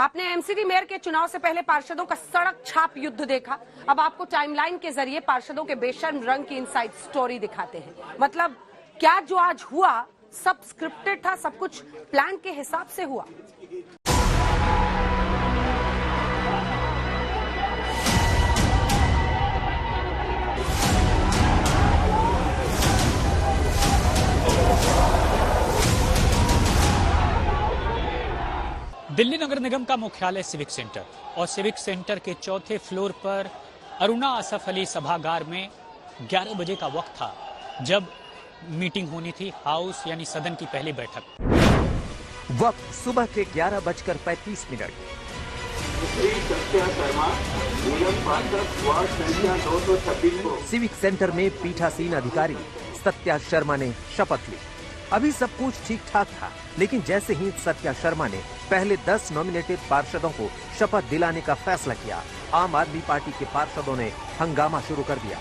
आपने MCD mayor के चुनाव से पहले पार्षदों का सड़क छाप युद्ध देखा। अब आपको टाइमलाइन के जरिए पार्षदों के बेशर्म रंग की इनसाइड स्टोरी दिखाते हैं। मतलब क्या जो आज हुआ सब स्क्रिप्टेड था, सब कुछ प्लान के हिसाब से हुआ। दिल्ली नगर निगम का मुख्यालय सिविक सेंटर और सिविक सेंटर के चौथे फ्लोर पर अरुणा असफ अली सभागार में 11 बजे का वक्त था जब मीटिंग होनी थी, हाउस यानी सदन की पहली बैठक। वक्त सुबह के 11:35। सिविक सेंटर में पीठासीन अधिकारी सत्या शर्मा ने शपथ ली। अभी सब कुछ ठीक ठाक था, लेकिन जैसे ही सत्या शर्मा ने पहले 10 नॉमिनेटेड पार्षदों को शपथ दिलाने का फैसला किया, आम आदमी पार्टी के पार्षदों ने हंगामा शुरू कर दिया।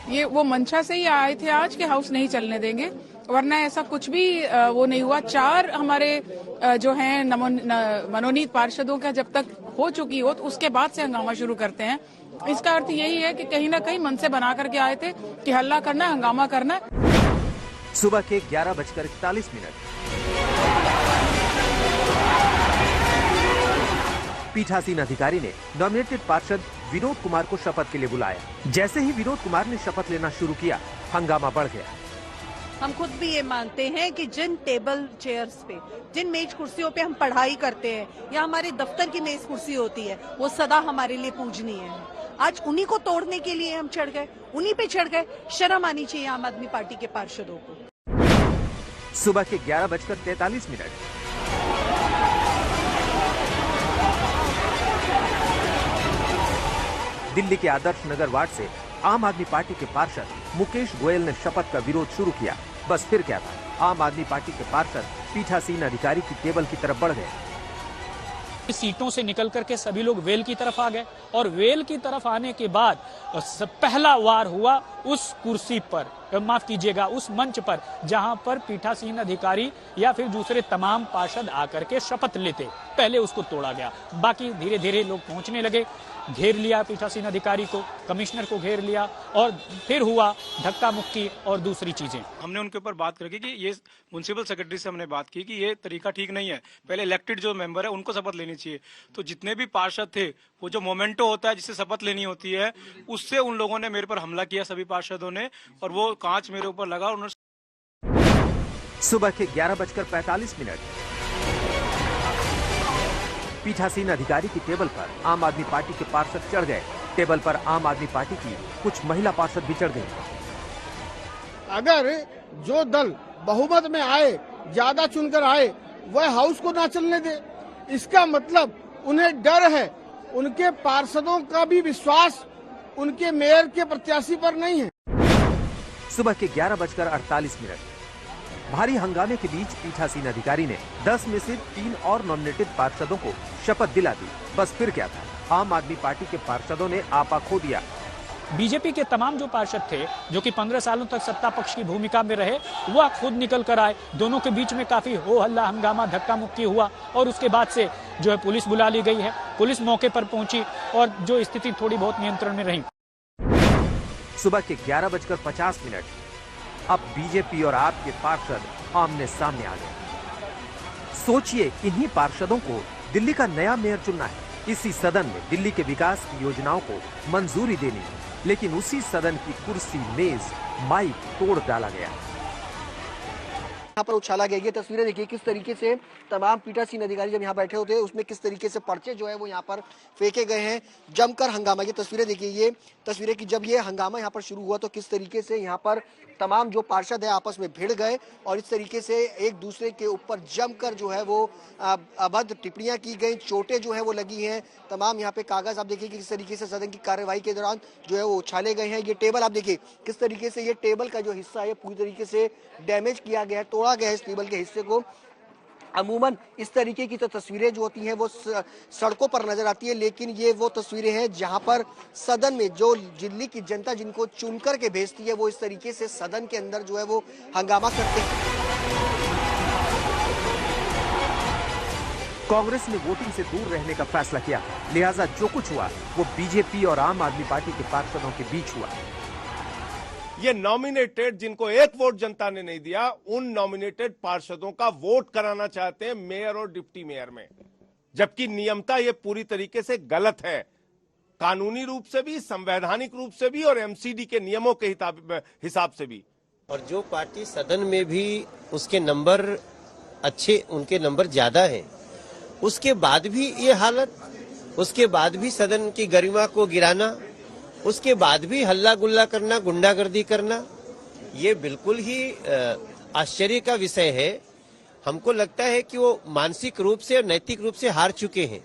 ये वो मंशा से ही आए थे आज के हाउस नहीं चलने देंगे, वरना ऐसा कुछ भी वो नहीं हुआ। 4 हमारे जो हैं मनोनीत पार्षदों का जब तक हो चुकी हो तो उसके बाद से हंगामा शुरू करते हैं। इसका अर्थ यही है कि कहीं ना कहीं मन से बना करके आए थे कि हल्ला करना, हंगामा करना। सुबह के 11:41। पीठासीन अधिकारी ने नॉमिनेटेड पार्षद विनोद कुमार को शपथ के लिए बुलाया। जैसे ही विनोद कुमार ने शपथ लेना शुरू किया, हंगामा बढ़ गया। हम खुद भी ये मानते हैं कि जिन टेबल चेयर्स पे, जिन मेज कुर्सियों पे हम पढ़ाई करते हैं या हमारे दफ्तर की मेज कुर्सी होती है, वो सदा हमारे लिए पूजनीय है। आज उन्हीं को तोड़ने के लिए हम चढ़ गए, उन्हीं पे चढ़ गए। शर्म आनी चाहिए आम आदमी पार्टी के पार्षदों को। सुबह के 11:43। दिल्ली के आदर्श नगर वार्ड से आम आदमी पार्टी के पार्षद मुकेश गोयल ने शपथ का विरोध शुरू किया। बस फिर क्या था, आम आदमी पार्टी के पार्षद पीठासीन अधिकारी की टेबल की तरफ बढ़ गए। सीटों से निकल करके सभी लोग वेल की तरफ आ गए और वेल की तरफ आने के बाद पहला वार हुआ उस कुर्सी पर, माफ कीजिएगा, उस मंच पर जहां पर पीठासीन अधिकारी या फिर दूसरे तमाम पार्षद आकर के शपथ लेते। पहले उसको तोड़ा गया, बाकी धीरे धीरे लोग पहुंचने लगे, घेर लिया पीठासीन अधिकारी को, कमिश्नर को घेर लिया और फिर हुआ धक्का मुक्की और दूसरी चीजें। हमने उनके ऊपर बात करके कि ये म्युनिसिपल सेक्रेटरी से हमने बात की कि ये तरीका ठीक नहीं है, पहले इलेक्टेड जो मेंबर है उनको शपथ लेनी चाहिए। तो जितने भी पार्षद थे, वो जो मोमेंटो होता है जिससे शपथ लेनी होती है, उससे उन लोगों ने मेरे पर हमला किया, सभी पार्षदों ने, और वो कांच मेरे ऊपर लगा। उन्होंने सुबह के 11:45। पीठासीन अधिकारी की टेबल पर आम आदमी पार्टी के पार्षद चढ़ गए। टेबल पर आम आदमी पार्टी की कुछ महिला पार्षद भी चढ़ गई। अगर जो दल बहुमत में आए, ज्यादा चुनकर आए, वह हाउस को ना चलने दे, इसका मतलब उन्हें डर है, उनके पार्षदों का भी विश्वास उनके मेयर के प्रत्याशी पर नहीं है। सुबह के 11:48। भारी हंगामे के बीच पीठासीन अधिकारी ने 10 में से 3 और नॉमिनेटेड पार्षदों को शपथ दिला दी। बस फिर क्या था, आम आदमी पार्टी के पार्षदों ने आपा खो दिया। बीजेपी के तमाम जो पार्षद थे, जो कि 15 सालों तक सत्ता पक्ष की भूमिका में रहे, वह खुद निकल कर आए। दोनों के बीच में काफी हो हल्ला, हंगामा, धक्का मुक्की हुआ और उसके बाद से जो है पुलिस बुला ली गई है। पुलिस मौके पर पहुंची और जो स्थिति थोड़ी बहुत नियंत्रण में रही। सुबह के 11:50। अब बीजेपी और आपके पार्षद आमने सामने आ गए। सोचिए, इन्हीं पार्षदों को दिल्ली का नया मेयर चुनना है। इसी सदन में दिल्ली के विकास की योजनाओं को मंजूरी देनी है, लेकिन उसी सदन की कुर्सी, मेज, माइक तोड़ डाला गया। यहाँ पर उछाला गया। ये तस्वीरें देखिए किस तरीके से तमाम पीठासीन अधिकारी जब यहाँ बैठे होते हैं, उसमें किस तरीके से पर्चे जो है वो यहाँ पर फेंके गए हैं, जमकर हंगामा। ये तस्वीरें देखिए, ये तस्वीरें कि जब ये हंगामा यहाँ पर शुरू हुआ तो किस तरीके से यहाँ पर तमाम जो पार्षद है आपस में भिड़ गए और इस तरीके से एक दूसरे के ऊपर जमकर जो है वो अभद्र टिप्पणियां की गई, चोटें जो है वो लगी हैं। तमाम यहाँ पे कागज आप देखिए कि किस तरीके से सदन की कार्यवाही के दौरान जो है वो उछाले गए हैं। ये टेबल आप देखिए किस तरीके से, ये टेबल का जो हिस्सा है पूरी तरीके से डैमेज किया गया है, तोड़ा गया है इस टेबल के हिस्से को। अमूमन इस तरीके की तो तस्वीरें जो होती हैं वो सड़कों पर नजर आती है, लेकिन ये वो तस्वीरें हैं जहां पर सदन में जो दिल्ली की जनता जिनको चुन कर के भेजती है, वो इस तरीके से सदन के अंदर जो है वो हंगामा करते हैं। कांग्रेस ने वोटिंग से दूर रहने का फैसला किया, लिहाजा जो कुछ हुआ वो बीजेपी और आम आदमी पार्टी के पार्षदों के बीच हुआ। ये नॉमिनेटेड जिनको एक वोट जनता ने नहीं दिया, उन नॉमिनेटेड पार्षदों का वोट कराना चाहते हैं मेयर और डिप्टी मेयर में, जबकि नियमता ये पूरी तरीके से गलत है, कानूनी रूप से भी, संवैधानिक रूप से भी और एमसीडी के नियमों के हिसाब से भी। और जो पार्टी सदन में भी उसके नंबर अच्छे, उनके नंबर ज्यादा हैं, उसके बाद भी ये हालत, उसके बाद भी सदन की गरिमा को गिराना, उसके बाद भी हल्ला गुल्ला करना, गुंडागर्दी करना, ये बिल्कुल ही आश्चर्य का विषय है। हमको लगता है कि वो मानसिक रूप से और नैतिक रूप से हार चुके हैं।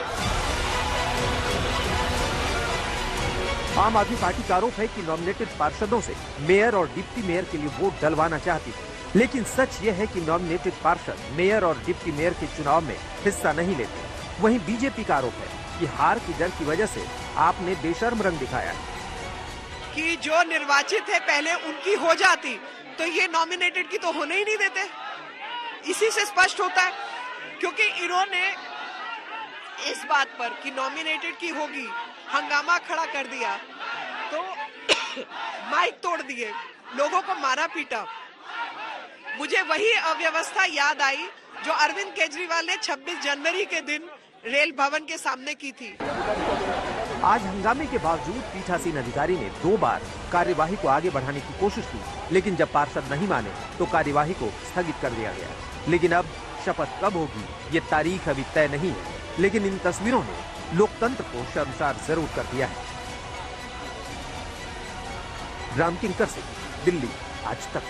आम आदमी पार्टी का आरोप है कि नॉमिनेटेड पार्षदों से मेयर और डिप्टी मेयर के लिए वोट डलवाना चाहती थी, लेकिन सच यह है कि नॉमिनेटेड पार्षद मेयर और डिप्टी मेयर के चुनाव में हिस्सा नहीं लेते। वहीं बीजेपी का आरोप है कि हार की डर की वजह से आपने बेशर्म रंग दिखाया है कि जो निर्वाचित है पहले उनकी हो जाती तो ये नॉमिनेटेड की तो होने ही नहीं देते। इसी से स्पष्ट होता है, क्योंकि इन्होंने इस बात पर कि नॉमिनेटेड की होगी हंगामा खड़ा कर दिया, तो माइक तोड़ दिए, लोगों को मारा पीटा। मुझे वही अव्यवस्था याद आई जो अरविंद केजरीवाल ने 26 जनवरी के दिन रेल भवन के सामने की थी। आज हंगामे के बावजूद पीठासीन अधिकारी ने 2 बार कार्यवाही को आगे बढ़ाने की कोशिश की, लेकिन जब पार्षद नहीं माने तो कार्यवाही को स्थगित कर दिया गया। लेकिन अब शपथ कब होगी ये तारीख अभी तय नहीं है, लेकिन इन तस्वीरों ने लोकतंत्र को शर्मसार जरूर कर दिया है। रामकिंकर सिंह, दिल्ली, आज तक।